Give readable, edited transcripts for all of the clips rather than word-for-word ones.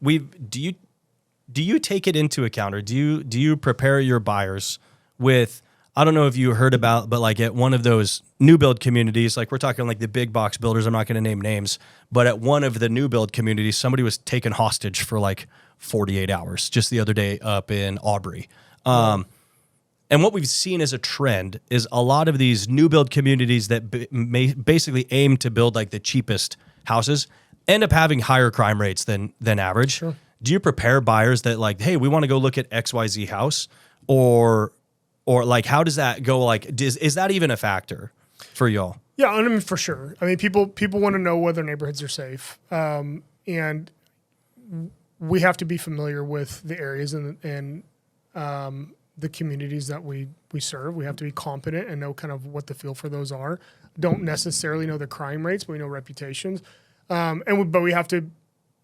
do you take it into account, or do you prepare your buyers with, I don't know if you heard about, but like at one of those new build communities, like we're talking like the big box builders, I'm not going to name names, but at one of the new build communities, somebody was taken hostage for like 48 hours just the other day up in Aubrey. And what we've seen as a trend is a lot of these new build communities that basically aim to build like the cheapest houses end up having higher crime rates than average. Sure. Do you prepare buyers that like, hey, we want to go look at XYZ house, or like, how does that go? Like, is that even a factor for y'all? Yeah, I mean, for sure. I mean, people want to know whether neighborhoods are safe. And we have to be familiar with the areas and the communities that we serve. We have to be competent and know kind of what the feel for those are. Don't necessarily know the crime rates, but we know reputations. But we have to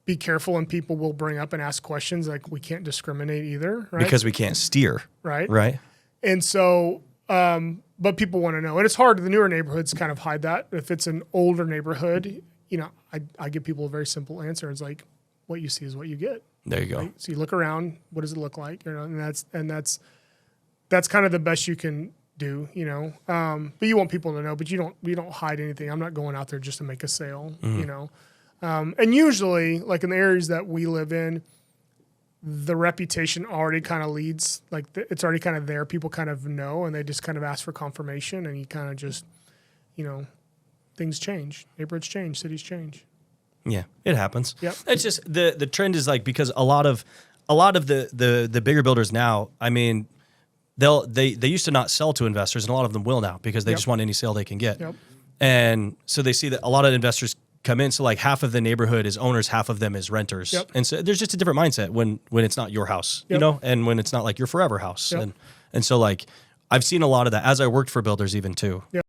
be careful, and people will bring up and ask questions. Like, we can't discriminate either, right? Because we can't steer. Right. And so, but people want to know, and it's hard. The newer neighborhoods kind of hide that. If it's an older neighborhood, I give people a very simple answer. It's like, what you see is what you get. There you go. Right? So you look around, what does it look like? And that's kind of the best you can do, but you want people to know, but you don't hide anything. I'm not going out there just to make a sale, and usually, like in the areas that we live in, the reputation already kind of leads, like it's already kind of there. People kind of know, and they just kind of ask for confirmation, and you kind of just, things change, neighborhoods change, cities change. Yeah, it happens. Yep. It's just the trend is like, because a lot of the bigger builders now, I mean, they used to not sell to investors, and a lot of them will now because they just want any sale they can get. Yep. And so they see that a lot of investors come in. So like half of the neighborhood is owners, half of them is renters. Yep. And so there's just a different mindset when it's not your house, and when it's not like your forever house. Yep. And so like I've seen a lot of that as I worked for builders even too. Yep.